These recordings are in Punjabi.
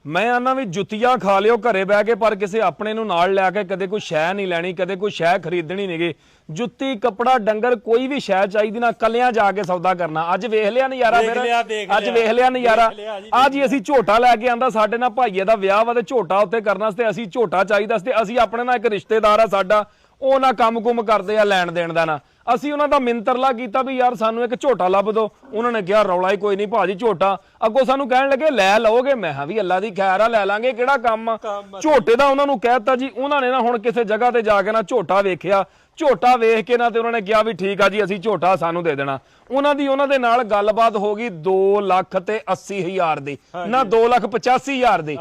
मैं आना भी जुत्तियां खा लियो घरे बह के पर किसी अपने नूं नाल लैके कदे कोई शै नहीं लैनी कदे कोई शै खरीदनी नहीं गी जुत्ती कपड़ा डंगर कोई भी शै चाहिदी ना कलियां जाके सौदा करना अज वेख लिया नज़ारा फिर अज वेख लिया नज़ारा आ जी असीं झोटा लैके आंदा साडे नाल भाईए दा विआह वा ते झोटा उत्ते करना ते असीं झोटा चाहीदा ते असीं अपने नाल एक रिश्तेदार आ साडा ਉਹ ਨਾ ਕੰਮ ਕੁਮ ਕਰਦੇ ਆ ਲੈਣ ਦੇਣ ਦਾ ਨਾ ਅਸੀਂ ਉਹਨਾਂ ਦਾ ਮਿੰਤਰਲਾ ਕੀਤਾ ਵੀ ਯਾਰ ਸਾਨੂੰ ਇੱਕ ਝੋਟਾ ਲੱਭ ਦੋ ਉਹਨਾਂ ਨੇ ਕਿਹਾ ਰੌਲਾ ਹੀ ਕੋਈ ਨਹੀਂ ਭਾਜੀ ਝੋਟਾ ਅੱਗੋਂ ਸਾਨੂੰ ਕਹਿਣ ਲੱਗੇ ਲੈ ਲਓਗੇ ਮੈਂ ਹਾਂ ਵੀ ਅੱਲਾ ਦੀ ਖੈਰ ਆ ਲੈ ਲਾਂਗੇ ਕਿਹੜਾ ਕੰਮ ਆ ਝੋਟੇ ਦਾ ਉਹਨਾਂ ਨੂੰ ਕਹਿਤਾ ਜੀ ਉਹਨਾਂ ਨੇ ਨਾ ਹੁਣ ਕਿਸੇ ਜਗ੍ਹਾ ਤੇ ਜਾ ਕੇ ਨਾ ਝੋਟਾ ਵੇਖਿਆ ਝੋਟਾ ਵੇਖ ਕੇ ਨਾ ਤੇ ਉਹਨਾਂ ਨੇ ਕਿਹਾ ਵੀ ਠੀਕ ਆ ਜੀ ਅਸੀਂ ਝੋਟਾ ਸਾਨੂੰ ਦੇ ਦੇਣਾ ਉਹਨਾਂ ਦੇ ਨਾਲ ਗੱਲਬਾਤ ਹੋ ਗਈ 2,80,000 ਦੀ ਨਾ 2,85,000 ਦੀ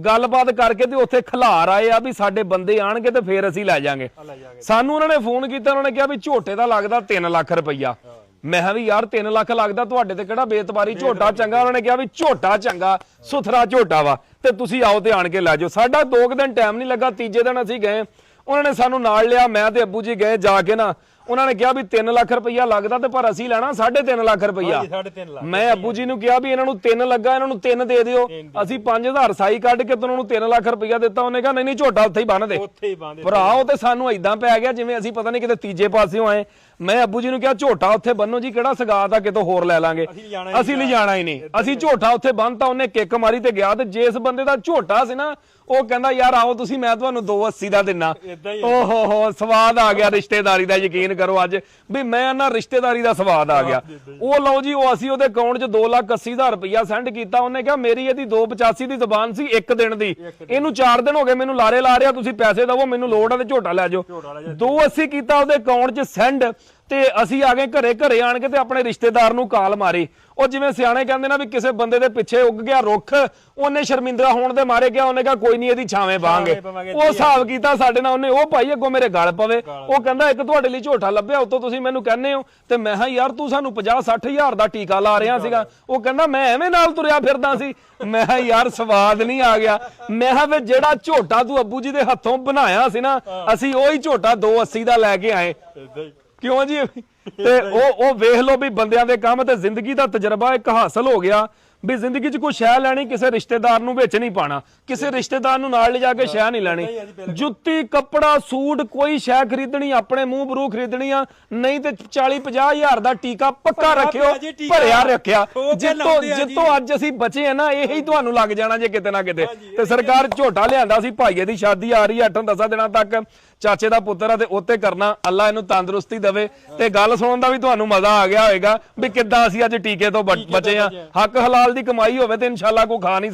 ਗੱਲਬਾਤ ਕਰਕੇ ਤੇ ਉੱਥੇ ਖਿਲਾਰ ਆਏ ਆ ਵੀ ਸਾਡੇ ਬੰਦੇ ਆਣਗੇ ਤੇ ਫੇਰ ਅਸੀਂ ਲੈ ਜਾਾਂਗੇ ਸਾਨੂੰ ਉਹਨਾਂ ਨੇ ਫੋਨ ਕੀਤਾ ਉਹਨਾਂ ਨੇ ਕਿਹਾ ਵੀ ਝੋਟੇ ਦਾ ਲੱਗਦਾ 3 ਲੱਖ ਰੁਪਈਆ ਮੈਂ ਕਿਹਾ ਵੀ ਯਾਰ 3 ਲੱਖ ਲੱਗਦਾ ਤੁਹਾਡੇ ਤੇ ਕਿਹੜਾ ਬੇਤਬਾਰੀ ਝੋਟਾ ਚੰਗਾ ਉਹਨਾਂ ਨੇ ਕਿਹਾ ਵੀ ਝੋਟਾ ਚੰਗਾ ਸੁਥਰਾ ਝੋਟਾ ਵਾ ਤੇ ਤੁਸੀਂ ਆਓ ਤੇ ਆਣ ਕੇ ਲੈ ਜਾਓ ਸਾਡਾ 2 ਦਿਨ ਟਾਈਮ ਨਹੀਂ ਲੱਗਾ ਤੀਜੇ ਦਿਨ ਅਸੀਂ ਗਏ ਉਹਨਾਂ ਨੇ ਸਾਨੂੰ ਨਾਲ ਲਿਆ ਮੈਂ ਤੇ ਅੱਬੂ ਜੀ ਗਏ ਜਾ ਕੇ ਨਾ ਉਹਨਾਂ ਨੇ ਕਿਹਾ ਵੀ 3 ਲੱਖ ਰੁਪਈਆ ਲੱਗਦਾ ਤੇ ਪਰ ਅਸੀਂ ਲੈਣਾ 3.5 ਲੱਖ ਰੁਪਈਆ ਮੈਂ ਅੱਬੂ ਜੀ ਨੂੰ ਕਿਹਾ ਵੀ ਇਹਨਾਂ ਨੂੰ 3 ਲੱਗਾ ਇਹਨਾਂ ਨੂੰ 3 ਦੇ ਦਿਓ ਅਸੀਂ 5000 ਸਾਈ ਕੱਢ ਕੇ ਉਹਨਾਂ ਨੂੰ 3 ਲੱਖ ਰੁਪਈਆ ਦਿੱਤਾ ਉਹਨੇ ਕਿਹਾ ਨਹੀਂ ਝੋਟਾ ਉੱਥੇ ਹੀ ਬੰਨ ਦੇ ਭਰਾ ਉਹ ਤੇ ਸਾਨੂੰ ਏਦਾਂ ਪੈ ਗਿਆ ਜਿਵੇਂ ਅਸੀਂ ਪਤਾ ਨਹੀਂ ਕਿਤੇ ਤੀਜੇ ਪਾਸਿਓਂ ਆਏ ਮੈਂ ਅੱਬੂ ਜੀ ਨੂੰ ਕਿਹਾ ਝੋਟਾ ਉੱਥੇ ਬੰਨੋ ਜੀ ਕਿਹੜਾ ਸਗਾਤ ਆ ਕਿਤੋਂ ਹੋਰ ਲੈ ਲਾਂਗੇ ਅਸੀਂ ਲਿਜਾਣਾ ਹੀ ਨਹੀਂ ਅਸੀਂ ਝੋਟਾ ਉੱਥੇ ਬੰਨਤਾ ਉਹਨੇ ਕਿੱਕ ਮਾਰੀ ਤੇ ਗਿਆ ਤੇ ਜਿਸ ਬੰਦੇ ਦਾ ਝੋਟਾ ਸੀ ਨਾ ਉਹ ਕਹਿੰਦਾ ਯਾਰ ਆਓ ਤੁਸੀਂ ਮੈਂ ਤੁਹਾਨੂੰ 280 ਦਾ ਦਿੰਨਾ ਓਹੋ ਹੋ ਸਵਾਦ ਆ ਗਿਆ ਰਿਸ਼ਤੇਦਾਰੀ ਦਾ ਯਕੀਨ ਕਰੋ ਅੱਜ ਵੀ ਮੈਂ ਨਾ ਰਿਸ਼ਤੇਦਾਰੀ ਦਾ ਸਵਾਦ ਆ ਗਿਆ ਉਹ ਲਓ ਜੀ ਉਹ ਅਸੀਂ ਉਹਦੇ ਅਕਾਊਂਟ 'ਚ 2,80,000 ਰੁਪਈਆ ਸੈਂਡ ਕੀਤਾ ਉਹਨੇ ਕਿਹਾ ਮੇਰੀ ਇਹਦੀ 285 ਦੀ ਜ਼ਬਾਨ ਸੀ ਇੱਕ ਦਿਨ ਦੀ ਇਹਨੂੰ 4 ਦਿਨ ਹੋ ਗਏ ਮੈਨੂੰ ਲਾਰੇ ਲਾ ਰਿਹਾ ਤੁਸੀਂ ਪੈਸੇ ਦਵੋ ਮੈਨੂੰ ਲੋੜ ਆ ਤੇ ਝੋਟਾ ਲੈ ਜਾਓ 280 ਕੀਤਾ ਉਹਦੇ ਅਕਾਊਂਟ 'ਚ ਸੈਂਡ ਤੇ ਅਸੀਂ ਆ ਗਏ ਘਰੇ ਆਣ ਕੇ ਤੇ ਆਪਣੇ ਰਿਸ਼ਤੇਦਾਰ ਨੂੰ ਕਾਲ ਮਾਰੀ ਉਹ ਜਿਵੇਂ ਸਿਆਣੇ ਕਹਿੰਦੇ ਨਾ ਵੀ ਕਿਸੇ ਬੰਦੇ ਦੇ ਪਿੱਛੇ ਉੱਗ ਗਿਆ ਰੁੱਖ ਉਹਨੇ ਸ਼ਰਮਿੰਦਰਾ ਹੋਣ ਦੇ ਮਾਰੇ ਗਿਆ ਉਹਨੇ ਕਿਹਾ ਕੋਈ ਨਹੀਂ ਇਹਦੀ ਛਾਵੇਂ ਬਾਂਗੇ ਉਹ ਹਿਸਾਬ ਕੀਤਾ ਸਾਡੇ ਨਾਲ ਉਹਨੇ ਉਹ ਭਾਈ ਅੱਗੋਂ ਮੇਰੇ ਗਲ ਪਵੇ ਉਹ ਕਹਿੰਦਾ ਇੱਕ ਤੁਹਾਡੇ ਲਈ ਝੋਟਾ ਲੱਭਿਆ ਉਤੋਂ ਤੁਸੀਂ ਮੈਨੂੰ ਕਹਿੰਦੇ ਹੋ ਤੇ ਮੈਂ ਹਾਂ ਯਾਰ ਤੂੰ ਸਾਨੂੰ 50-60 ਹਜ਼ਾਰ ਦਾ ਟੀਕਾ ਲਾ ਰਿਹਾ ਸੀਗਾ ਉਹ ਕਹਿੰਦਾ ਮੈਂ ਐਵੇਂ ਨਾਲ ਤੁਰਿਆ ਫਿਰਦਾ ਸੀ ਮੈਂ ਹਾਂ ਯਾਰ ਸਵਾਦ ਨਹੀਂ ਆ ਗਿਆ ਮੈਂ ਹਾਂ ਵੇ ਜਿਹੜਾ ਝੋਟਾ ਤੂੰ ਅੱਬੂ ਜੀ ਦੇ ਹੱਥੋਂ ਬਣਾਇਆ ਸੀ ਨਾ ਅਸੀਂ ਉਹੀ ਝੋਟਾ 280 ਦਾ ਲੈ ਕੇ ਆਏ ਕਿਉਂ ਜੀ ਤੇ ਉਹ ਵੇਖ ਲਓ ਵੀ ਬੰਦਿਆਂ ਦੇ ਕੰਮ ਤੇ ਜ਼ਿੰਦਗੀ ਦਾ ਤਜਰਬਾ ਇੱਕ ਹਾਸਲ ਹੋ ਗਿਆ ਵੀ ਜ਼ਿੰਦਗੀ 'ਚ ਕੋਈ ਸ਼ੈ ਲੈਣੀ ਕਿਸੇ ਰਿਸ਼ਤੇਦਾਰ ਨੂੰ ਵਿੱਚ ਨਹੀਂ ਪਾਣਾ ਕਿਸੇ ਰਿਸ਼ਤੇਦਾਰ ਨੂੰ ਨਾਲ ਲਿਜਾ ਕੇ ਸ਼ੈ ਨਹੀਂ ਲੈਣੀ ਜੁੱਤੀ ਕੱਪੜਾ ਸੂਟ ਕੋਈ ਸ਼ੈ ਖਰੀਦਣੀ ਆਪਣੇ ਮੂੰਹ ਬਰੂ ਖਰੀਦਣੀ ਆ ਨਹੀਂ ਤੇ 40-50 ਹਜ਼ਾਰ ਦਾ ਟੀਕਾ ਪੱਕਾ ਰੱਖਿਓ ਭਰਿਆ ਰੱਖਿਆ ਜਿੱਤੋਂ ਅੱਜ ਅਸੀਂ ਬਚੇ ਆ ਨਾ ਇਹੀ ਤੁਹਾਨੂੰ ਲੱਗ ਜਾਣਾ ਜੇ ਕਿਤੇ ਨਾ ਕਿਤੇ ਤੇ ਸਰਕਾਰ ਝੋਟਾ ਲਿਆਂਦਾ ਸੀ ਭਾਈਏ ਦੀ ਸ਼ਾਦੀ ਆ ਰਹੀ 8-10 ਦਿਨਾਂ ਤੱਕ ਚਾਚੇ ਦਾ ਪੁੱਤਰ ਆ ਤੇ ਉੱਤੇ ਕਰਨਾ ਅੱਲਾ ਇਹਨੂੰ ਤੰਦਰੁਸਤੀ ਦੇਵੇ ਤੇ ਗੱਲ ਸੁਣਨ ਦਾ ਵੀ ਤੁਹਾਨੂੰ ਮਜ਼ਾ ਆ ਗਿਆ ਹੋਵੇਗਾ ਵੀ ਕਿੱਦਾਂ ਅਸੀਂ ਅੱਜ ਟੀਕੇ ਤੋਂ ਬਚੇ ਆ ਹੱਕ ਹਲਾਲ ਦੀ ਕਮਾਈ ਹੋਵੇ ਤੇ ਇਨਸ਼ਾਅੱਲਾ ਕੋਈ ਖਾ ਨਹੀਂ